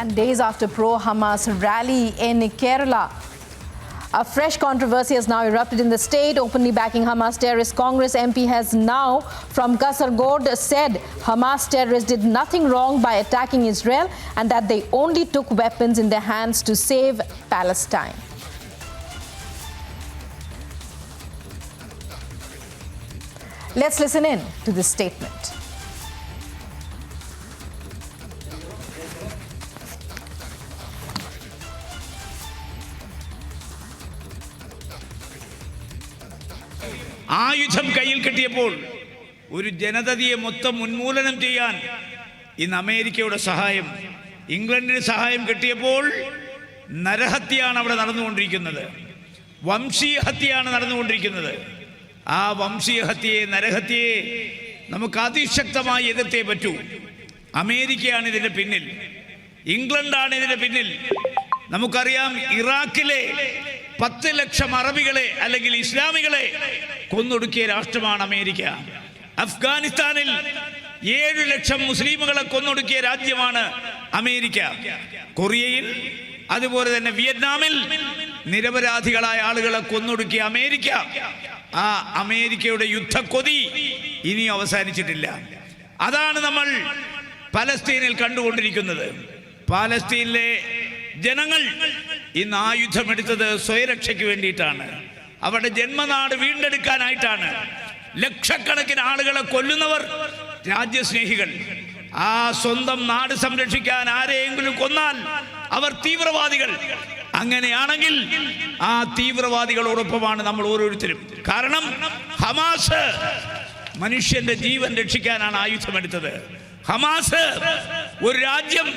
And days after pro-Hamas rally in Kerala, a fresh controversy has now erupted in the state. Openly backing Hamas terrorist Congress MP has now from Kasaragod said Hamas terrorists did nothing wrong by attacking Israel and that they only took weapons in their hands to save Palestine. Let's listen in to this statement. ആയുധം കയ്യിൽ കിട്ടിയപ്പോൾ ഒരു ജനതയെ മൊത്തം ഉന്മൂലനം ചെയ്യാൻ ഇന്ന് അമേരിക്കയുടെ സഹായം, ഇംഗ്ലണ്ടിന് സഹായം കിട്ടിയപ്പോൾ നരഹത്യയാണ് അവിടെ നടന്നുകൊണ്ടിരിക്കുന്നത്. വംശീയ ഹത്യയാണ് നടന്നുകൊണ്ടിരിക്കുന്നത്. ആ വംശീയ ഹത്യയെ, നരഹത്യയെ നമുക്ക് അതിശക്തമായി എതിർത്തേ പറ്റൂ. അമേരിക്കയാണ് ഇതിൻ്റെ പിന്നിൽ, ഇംഗ്ലണ്ടാണ് ഇതിൻ്റെ പിന്നിൽ. നമുക്കറിയാം, ഇറാഖിലെ 10 ലക്ഷം അറബികളെ അല്ലെങ്കിൽ ഇസ്ലാമികളെ കൊന്നൊടുക്കിയ രാഷ്ട്രമാണ് അമേരിക്ക. അഫ്ഗാനിസ്ഥാനിൽ 7 ലക്ഷം മുസ്ലിമുകളെ കൊന്നൊടുക്കിയ രാജ്യമാണ് അമേരിക്ക. കൊറിയയിൽ, അതുപോലെ തന്നെ വിയറ്റ്നാമിൽ നിരപരാധികളായ ആളുകളെ കൊന്നൊടുക്കിയ അമേരിക്ക. ആ അമേരിക്കയുടെ യുദ്ധക്കൊതി ഇനി അവസാനിച്ചിട്ടില്ല. അതാണ് നമ്മൾ പലസ്തീനിൽ കണ്ടുകൊണ്ടിരിക്കുന്നത്. പാലസ്തീനിലെ ജനങ്ങൾ ഇന്ന് ആയുധമെടുത്തത് സ്വയരക്ഷയ്ക്ക് വേണ്ടിയിട്ടാണ്, അവരുടെ ജന്മനാട് വീണ്ടെടുക്കാനായിട്ടാണ്. ലക്ഷക്കണക്കിന് ആളുകളെ കൊല്ലുന്നവർ രാജ്യസ്നേഹികൾ. ആ സ്വന്തം നാട് സംരക്ഷിക്കാൻ ആരെയെങ്കിലും കൊന്നാൽ അവർ തീവ്രവാദികൾ. അങ്ങനെയാണെങ്കിൽ ആ തീവ്രവാദികളോടൊപ്പമാണ് നമ്മൾ ഓരോരുത്തരും. കാരണം ഹമാസ് മനുഷ്യന്റെ ജീവൻ രക്ഷിക്കാനാണ് ആയുധമെടുത്തത്. ഹമാസ് ഒരു രാജ്യം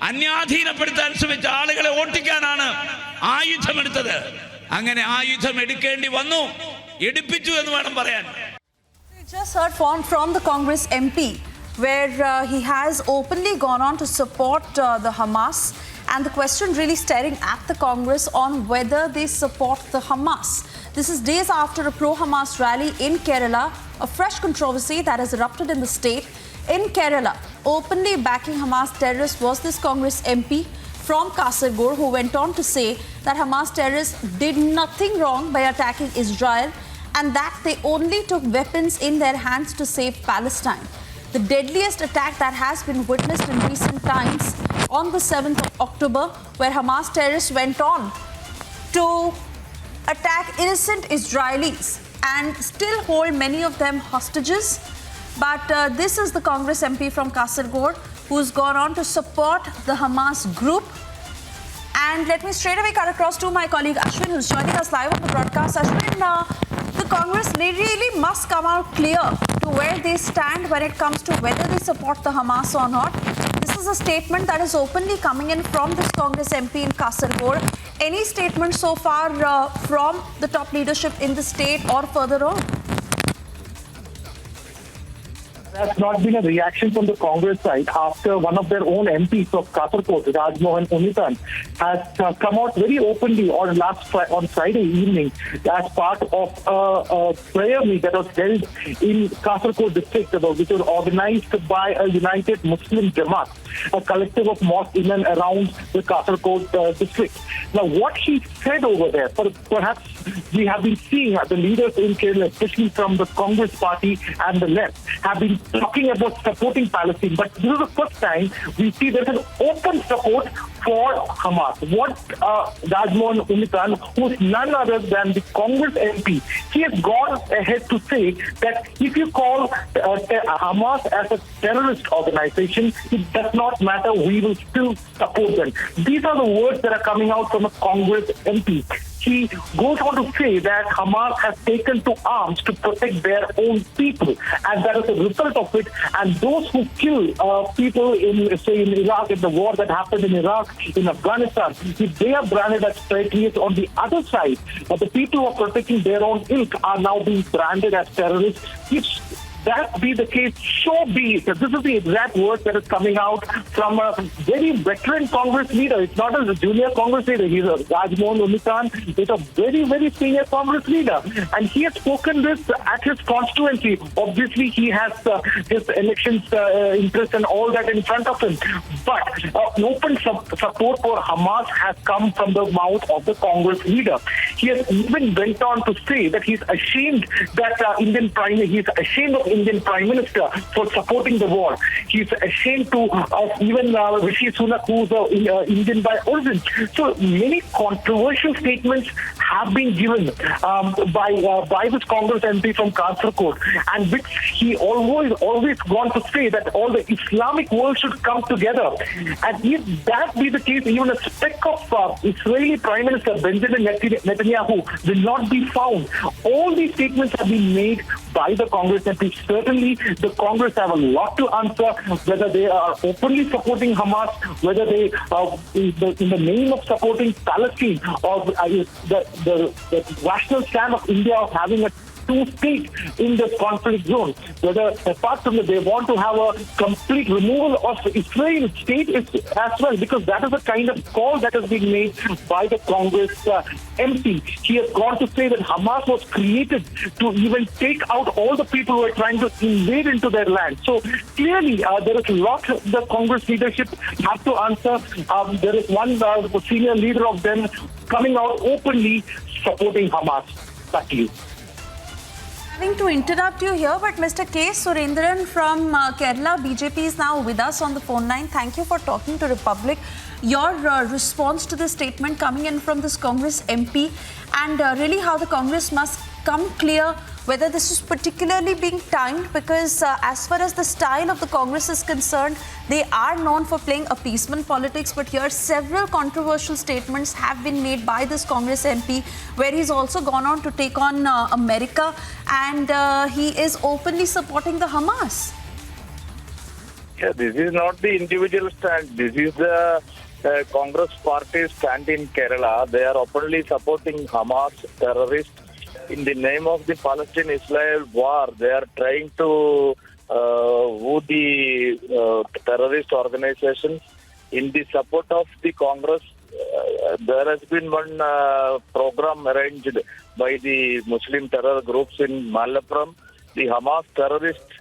അന്യാധീനപ്പെടുത്താൻ ശ്രമിച്ച ആളുകളെ ഓട്ടിക്കാനാണ് ആയുധമെടുത്തത്. അങ്ങനെ ആയുധം എടുക്കേണ്ടി വന്നു, എടുപ്പിച്ചു എന്ന് വേണം പറയാൻ. We just heard from the Congress MP where he has openly gone on to support the Hamas, and the question really staring at the Congress on whether they support the Hamas. This is days after a pro-Hamas rally in Kerala, a fresh controversy that has erupted in the state. In Kerala, openly backing Hamas terrorists was this Congress MP from Kasaragod, who went on to say that Hamas terrorists did nothing wrong by attacking Israel and that they only took weapons in their hands to save Palestine. The deadliest attack that has been witnessed in recent times on the 7th of October, where Hamas terrorists went on to attack innocent Israelis and still hold many of them hostages. But this is the Congress MP from Kasaragod who's gone on to support the Hamas group. And let me straight away cut across to my colleague Ashwin, who's joining us live on the broadcast. Ashwin, the Congress, they really must come out clear to where they stand when it comes to whether they support the Hamas or not. This is a statement that is openly coming in from this Congress MP in Kasaragod. Any statement so far from the top leadership in the state or further on? There's not been a reaction from the Congress side after one of their own MPs of Kasaragod, Rajmohan, has come out very openly on Friday evening as part of a prayer meet that was held in Kasaragod district, which was organized by a United Muslim Jamaat, a collective of mosques in and around the Kasaragod district. Now, what he said over there, perhaps we have been seeing the leaders in Kerala, especially from the Congress party and the left, have been talking about supporting Palestine. But this is the first time we see there's an open support for Hamas. What Rajmohan Unitan, who is none other than the Congress MP, he has gone ahead to say that if you call Hamas as a terrorist organization, it does not matter, we will still support them. These are the words that are coming out from a Congress MP. He goes on to say that Hamas has taken to arms to protect their own people, and that is a result of it. And those who kill people in Iraq, in the war that happened in Iraq, in Afghanistan, if they are branded as traitors on the other side, but the people who are protecting their own ilk are now being branded as terrorists. If that be the case, so be it. This is the exact word that is coming out from a very veteran Congress leader. It's not a junior Congress leader. He's a Rajmohan Unitan. He's a very, very senior Congress leader. And he has spoken this at his constituency. Obviously, he has his elections interest and all that in front of him. But open support for Hamas has come from the mouth of the Congress leader. He has even went on to say that he's ashamed that he's ashamed of Indian Prime Minister for supporting the war. He's ashamed of even Rishi Sunak, who's Indian by origin. So many controversial statements have been given by this Congress MP from Kasaragod, and which he always gone to say that all the Islamic world should come together. And if that be the case, even a speck of Israeli Prime Minister Benjamin Netanyahu will not be found. All these statements have been made by the Congress MP. Certainly, the Congress have a lot to answer, whether they are openly supporting Hamas, whether they, in the name of supporting Palestine, or the rational stand of India of having a two-state in the conflict zone. Whether, apart from that, they want to have a complete removal of Israel state as well, because that is the kind of call that has been made by the Congress MP. He has gone to say that Hamas was created to even take out all the people who are trying to invade into their land. So clearly, there is a lot the Congress leadership have to answer. There is one senior leader of them coming out openly supporting Hamas. Back to you. Having to interrupt you here, but Mr. K Surendran from Kerala BJP is now with us on the phone line. Thank you for talking to Republic. Your response to the statement coming in from this Congress MP, and really how the Congress must come clear whether this is particularly being timed, because as far as the style of the Congress is concerned, they are known for playing appeasement politics. But here several controversial statements have been made by this Congress MP, where he's also gone on to take on America, and he is openly supporting the Hamas. Yeah, this is not the individual stand. This is the Congress party stand in Kerala. They are openly supporting Hamas terrorists. In the name of the Palestine-Israel war, they are trying to woo the terrorist organizations. In the support of the Congress, there has been one program arranged by the Muslim terror groups in Malappuram. The Hamas terrorists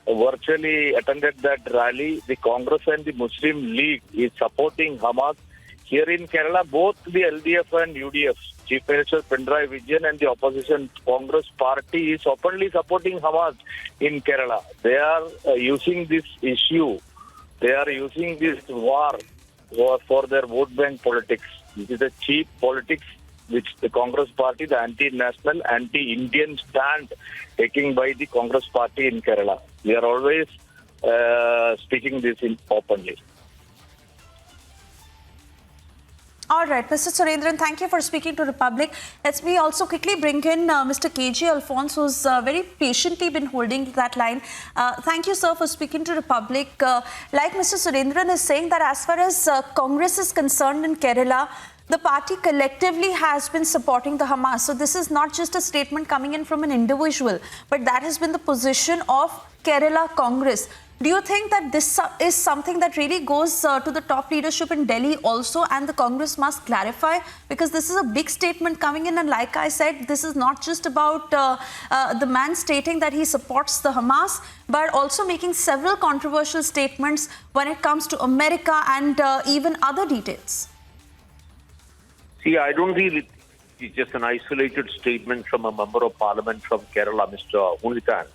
virtually attended that rally. The Congress and the Muslim League is supporting Hamas. Here in Kerala, both the LDF and UDF, Chief Minister Pinarayi Vijayan and the opposition Congress party is openly supporting Hamas in Kerala. They are using this issue, they are using this war for their vote bank politics. This is a cheap politics which the Congress party, the anti-national, anti-Indian stand taking by the Congress party in Kerala. We are always speaking this openly. All right, Mr. Surendran, thank you for speaking to Republic. Let me also quickly bring in Mr. KJ Alphons, who's very patiently been holding that line. Thank you, sir, for speaking to Republic. Like Mr. Surendran is saying, that as far as Congress is concerned in Kerala, the party collectively has been supporting the Hamas. So this is not just a statement coming in from an individual, but that has been the position of Kerala Congress. Do you think that this is something that really goes to the top leadership in Delhi also, and the Congress must clarify? Because this is a big statement coming in, and like I said, this is not just about the man stating that he supports the Hamas, but also making several controversial statements when it comes to America and even other details. See, I don't really, it's just an isolated statement from a member of parliament from Kerala, Mr. Unitan.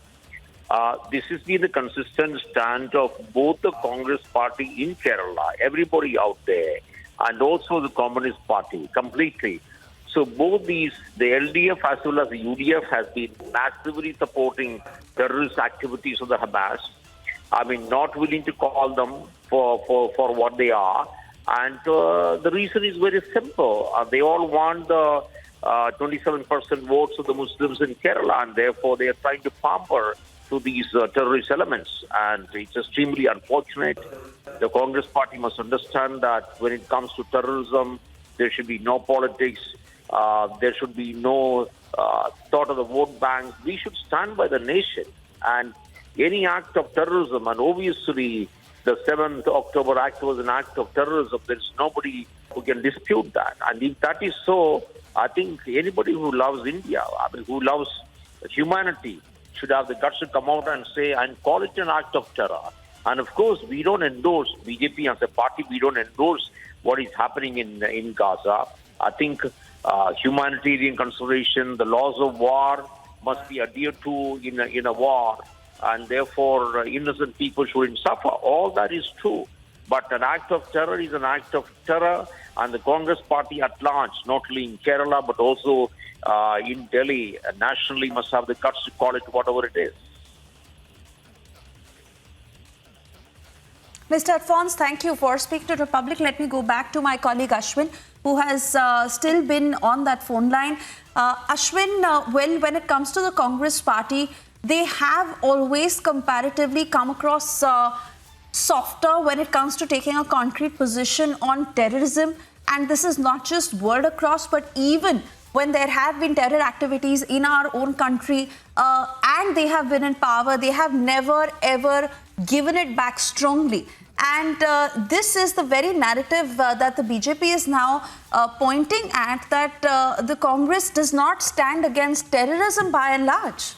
This has been the consistent stand of both the Congress party in Kerala, everybody out there, and also the Communist Party completely. So both these, the LDF as well as the UDF, has been massively supporting terrorist activities of the Hamas. I mean, not willing to call them for what they are. And the reason is very simple. They all want the 27% votes of the Muslims in Kerala, and therefore they are trying to pamper to these terrorist elements. And it's extremely unfortunate. The Congress party must understand that when it comes to terrorism, there should be no politics. There should be no thought of the vote bank. We should stand by the nation. And any act of terrorism, and obviously the 7th October Act was an act of terrorism. There's nobody who can dispute that. And if that is so, I think anybody who loves India, who loves humanity, should have the guts to come out and say and call it an act of terror. And of course, we don't endorse, BJP as a party, we don't endorse what is happening in Gaza. I think humanitarian consideration, the laws of war must be adhered to in a war, and therefore innocent people shouldn't suffer. All that is true. But an act of terror is an act of terror, and the Congress party at large, not only in Kerala but also in Delhi, nationally must have the guts to call it whatever it is. Mr. Alphons, thank you for speaking to Republic. Let me go back to my colleague Ashwin, who has still been on that phone line. Ashwin, well, when it comes to the Congress party, they have always comparatively come across softer when it comes to taking a concrete position on terrorism. And this is not just word across, but even when there have been terror activities in our own country and they have been in power, they have never ever given it back strongly. And this is the very narrative that the BJP is now pointing at, that the Congress does not stand against terrorism by and large.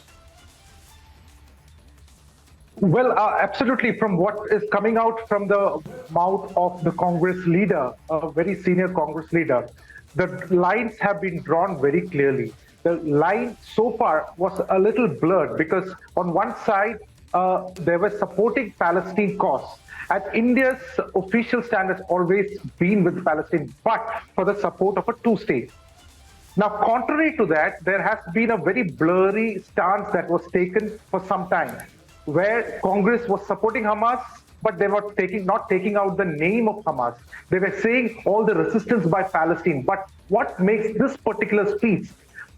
Well, absolutely. From what is coming out from the mouth of the Congress leader, a very senior Congress leader, the lines have been drawn very clearly. The line so far was a little blurred because on one side, they were supporting Palestine cause. And India's official stand has always been with Palestine, but for the support of a two-state. Now, contrary to that, there has been a very blurry stance that was taken for some time, where Congress was supporting Hamas, but they were not taking out the name of Hamas. They were saying all the resistance by Palestine. But what makes this particular speech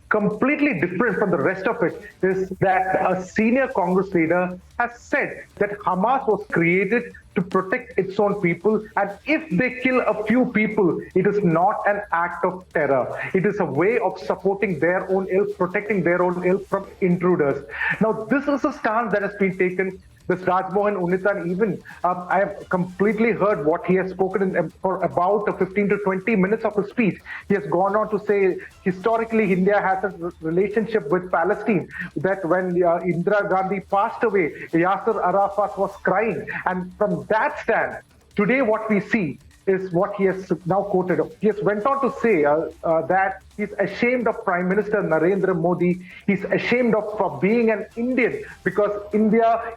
completely different from the rest of it is that a senior Congress leader has said that Hamas was created to protect its own people, and if they kill a few people, it is not an act of terror. It is a way of supporting their own ilk, protecting their own ilk from intruders. Now, this is a stance that has been taken. This Rajmohan Unithan, even I have completely heard what he has spoken for about 15 to 20 minutes of his speech. He has gone on to say historically India has a relationship with Palestine, that when Indira Gandhi passed away, Yasser Arafat was crying. And from that stand, today what we see is what he has now quoted. He has went on to say that he's ashamed of Prime Minister Narendra Modi. He's ashamed of being an Indian because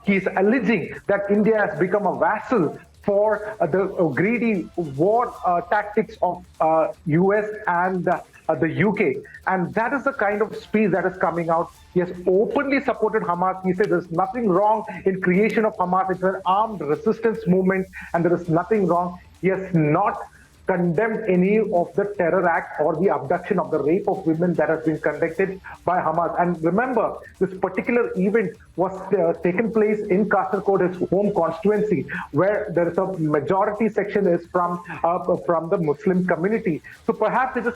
he's alleging that India has become a vassal for the greedy war tactics of US and the UK. And that is the kind of speech that is coming out. He has openly supported Hamas. He said there's nothing wrong in creation of Hamas. It's an armed resistance movement and there is nothing wrong. He has not condemned any of the terror act or the abduction of the rape of women that has been conducted by Hamas. And remember, this particular event was taken place in Kasaragod, his home constituency, where there is a majority section is from the Muslim community. So perhaps it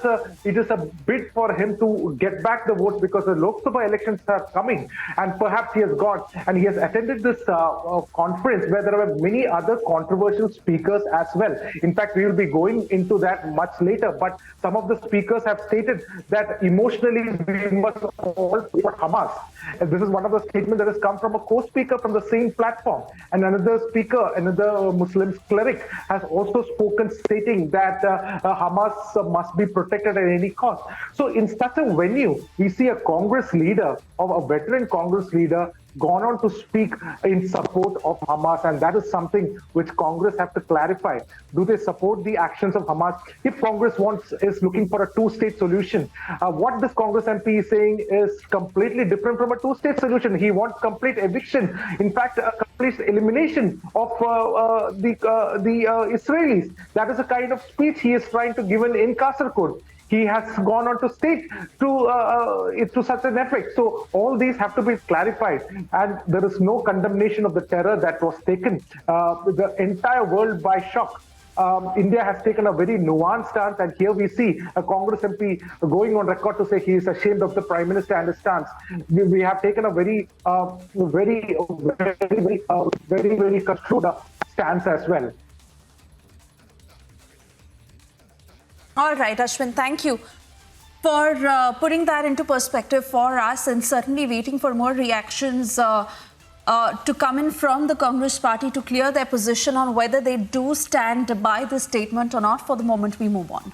is a bid for him to get back the votes because the Lok Sabha elections are coming, and perhaps he has gone and he has attended this conference where there were many other controversial speakers as well. In fact, we will be going into that much later, but some of the speakers have stated that emotionally we must all support Hamas. And this is one of the statements that has come from a co-speaker from the same platform. And another speaker, another Muslim cleric, has also spoken stating that Hamas must be protected at any cost. So in such a venue, we see a Congress leader, of a veteran Congress leader, gone on to speak in support of Hamas, and that is something which Congress have to clarify. Do they support the actions of Hamas? If Congress is looking for a two-state solution, what this Congress MP is saying is completely different from a two-state solution. He wants complete eviction, in fact, a complete elimination of the Israelis. That is the kind of speech he is trying to give in Kasaragod. He has gone on to state to such an effect. So all these have to be clarified, and there is no condemnation of the terror that was taken the entire world by shock. India has taken a very nuanced stance, and here we see a Congress MP going on record to say he is ashamed of the Prime Minister and his stance. We have taken a very construed stance as well. All right, Ashwin, thank you for putting that into perspective for us, and certainly waiting for more reactions to come in from the Congress party to clear their position on whether they do stand by this statement or not. For the moment, we move on.